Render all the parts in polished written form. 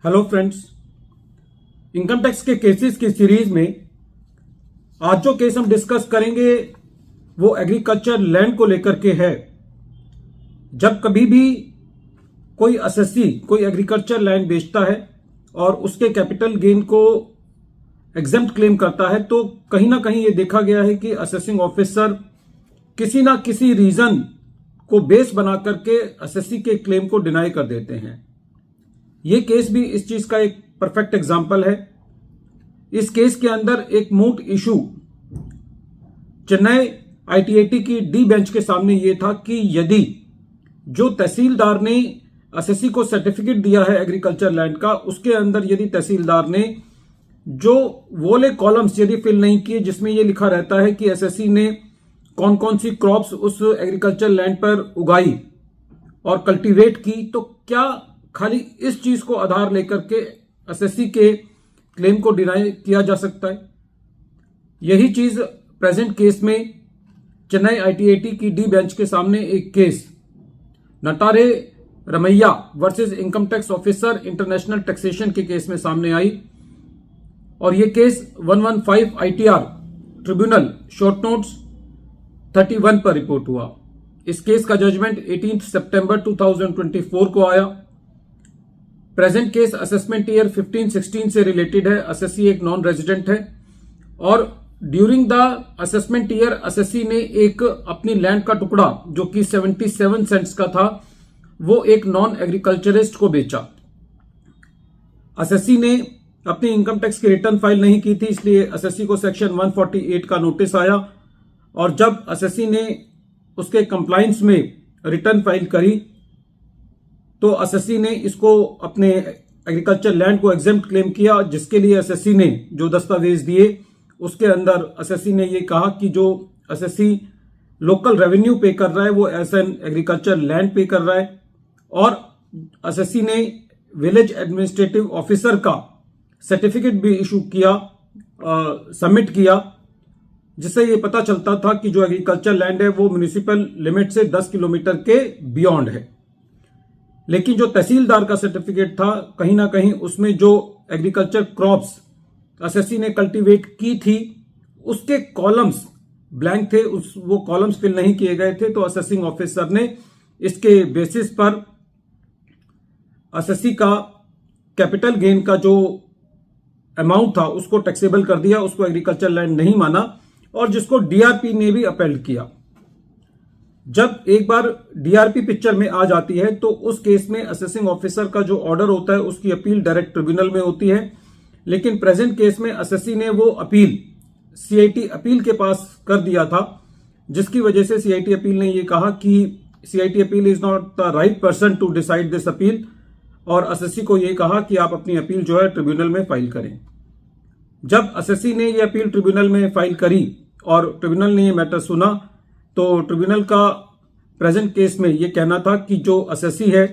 Hello friends, income tax के cases की series में आज जो केस हम डिस्कस करेंगे वो एग्रीकल्चर लैंड को लेकर के है। जब कभी भी कोई असेसी कोई एग्रीकल्चर लैंड बेचता है और उसके कैपिटल गेन को एग्जेम्प्ट क्लेम करता है तो कहीं ना कहीं ये देखा गया है कि असेसिंग ऑफिसर किसी ना किसी रीजन को बेस बना करके असेसी के क्लेम को डिनाई कर देते हैं। ये केस भी इस चीज का एक परफेक्ट एग्जाम्पल है। इस केस के अंदर एक मूट इशू चेन्नई आईटीएटी की डी बेंच के सामने ये था कि यदि जो तहसीलदार ने असेसी को सर्टिफिकेट दिया है एग्रीकल्चर लैंड का, उसके अंदर यदि तहसीलदार ने जो वोले कॉलम्स यदि फिल नहीं किए जिसमें यह लिखा रहता है कि एसएससी ने कौन कौन सी क्रॉप्स उस एग्रीकल्चर लैंड पर उगाई और कल्टीवेट की, तो क्या खाली इस चीज को आधार लेकर के एसएससी के क्लेम को डिनाई किया जा सकता है? यही चीज प्रेजेंट केस में चेन्नई आईटीएटी की डी बेंच के सामने एक case Natare Ramaiah versus income tax officer international taxation के केस में सामने आई और यह case 115 ITR tribunal short notes 31 पर रिपोर्ट हुआ। इस केस का जजमेंट 18 सितंबर 2024 को आया। प्रेजेंट केस असेसमेंट ईयर 15-16 से रिलेटेड है। असेसी एक नॉन रेजिडेंट है और during the assessment year assessee ने एक अपनी लैंड का टुकड़ा जो कि 77 सेंट्स का था वो एक नॉन एग्रीकल्चरिस्ट को बेचा। असेसी ने अपनी इनकम टैक्स की रिटर्न फाइल नहीं की थी, इसलिए असेसी को सेक्शन 148 का नोटिस आया और जब असेसी ने उसके कंप्लायंस में रिटर्न फाइल करी तो असेसी ने इसको अपने एग्रीकल्चर लैंड को एग्जेम्प्ट क्लेम किया, जिसके लिए असेसी ने जो दस्तावेज दिए उसके अंदर असेसी ने ये कहा कि जो असेसी लोकल रेवेन्यू पे कर रहा है वो एज एन एग्रीकल्चर लैंड पे कर रहा है और असेसी ने विलेज एडमिनिस्ट्रेटिव ऑफिसर का सर्टिफिकेट भी इशू किया, सबमिट किया, जिससे ये पता चलता था कि जो एग्रीकल्चर लैंड है वो म्युनिसिपल लिमिट से 10 किलोमीटर के बियॉन्ड है। लेकिन जो तहसीलदार का सर्टिफिकेट था कहीं ना कहीं उसमें जो एग्रीकल्चर क्रॉप्स असेसी ने कल्टीवेट की थी उसके कॉलम्स ब्लैंक थे, वो कॉलम्स फिल नहीं किए गए थे। तो असेसिंग ऑफिसर ने इसके बेसिस पर असेसी का कैपिटल गेन का जो अमाउंट था उसको टैक्सेबल कर दिया, उसको एग्रीकल्चर लैंड नहीं माना और जिसको डीआरपी ने भी अपील किया। जब एक बार डीआरपी पिक्चर में आ जाती है तो उस केस में असेसिंग ऑफिसर का जो ऑर्डर होता है उसकी अपील डायरेक्ट ट्रिब्यूनल में होती है। लेकिन प्रेजेंट केस में असेसी ने वो अपील सीआईटी अपील के पास कर दिया था, जिसकी वजह से सीआईटी अपील ने ये कहा कि CIT appeal is not the right person to decide this appeal और असेसी को ये कहा कि आप अपनी अपील जो है ट्रिब्यूनल में फाइल करें। जब असेसी ने ये अपील ट्रिब्यूनल में फाइल करी और ट्रिब्यूनल ने ये मैटर सुना तो ट्रिब्यूनल का प्रेजेंट केस में ये कहना था कि जो असेसी है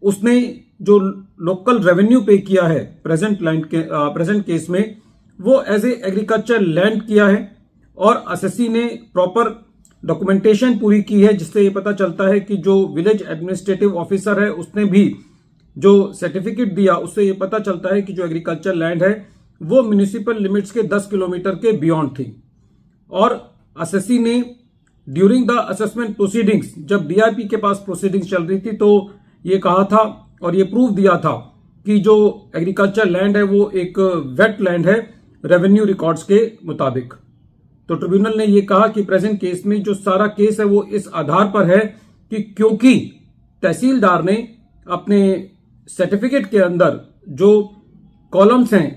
उसने जो लोकल रेवेन्यू पे किया है प्रेजेंट केस में वो एज ए एग्रीकल्चर लैंड किया है और असेसी ने प्रॉपर डॉक्यूमेंटेशन पूरी की है, जिससे ये पता चलता है कि जो विलेज एडमिनिस्ट्रेटिव ऑफिसर है उसने भी जो सर्टिफिकेट दिया उससे ये पता चलता है कि जो एग्रीकल्चर लैंड है वो म्युनिसिपल लिमिट्स के 10 किलोमीटर के बियॉन्ड थी। और असेसी ने ड्यूरिंग द असेसमेंट प्रोसीडिंग्स, जब डीआरपी के पास प्रोसीडिंग्स चल रही थी तो ये कहा था और ये प्रूव दिया था कि जो एग्रीकल्चर लैंड है वो एक वेट लैंड है रेवेन्यू रिकॉर्ड्स के मुताबिक। तो ट्रिब्यूनल ने ये कहा कि प्रेजेंट केस में जो सारा केस है वो इस आधार पर है कि क्योंकि तहसीलदार ने अपने सर्टिफिकेट के अंदर जो कॉलम्स हैं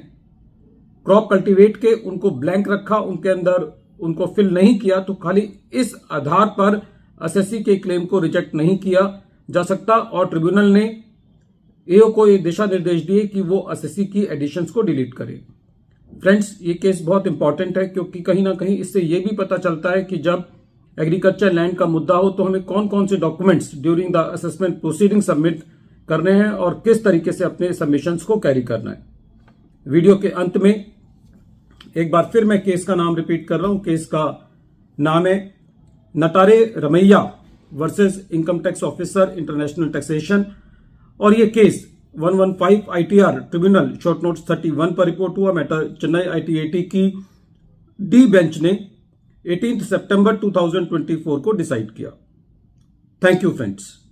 क्रॉप कल्टीवेट के उनको ब्लैंक रखा, उनके अंदर उनको फिल नहीं किया, तो खाली इस आधार पर असेसी के क्लेम को रिजेक्ट नहीं किया जा सकता और ट्रिब्यूनल ने एओ को ये दिशा निर्देश दिए कि वो असेसी की एडिशंस को डिलीट करे। फ्रेंड्स, ये केस बहुत इंपॉर्टेंट है क्योंकि कहीं ना कहीं इससे ये भी पता चलता है कि जब एग्रीकल्चर लैंड का मुद्दा हो तो हमें कौन कौन से documents during the assessment proceeding submit करने हैं और किस तरीके से अपने सबमिशंस को कैरी करना है। वीडियो के अंत में एक बार फिर मैं केस का नाम रिपीट कर रहा हूं। केस का नाम है Natare Ramaiah versus income tax officer international taxation और ये case 115 ITR tribunal short notes 31 पर रिपोर्ट हुआ। मैटर चेन्नई ITAT की डी बेंच ने 18 सितंबर 2024 को डिसाइड किया। Thank you friends.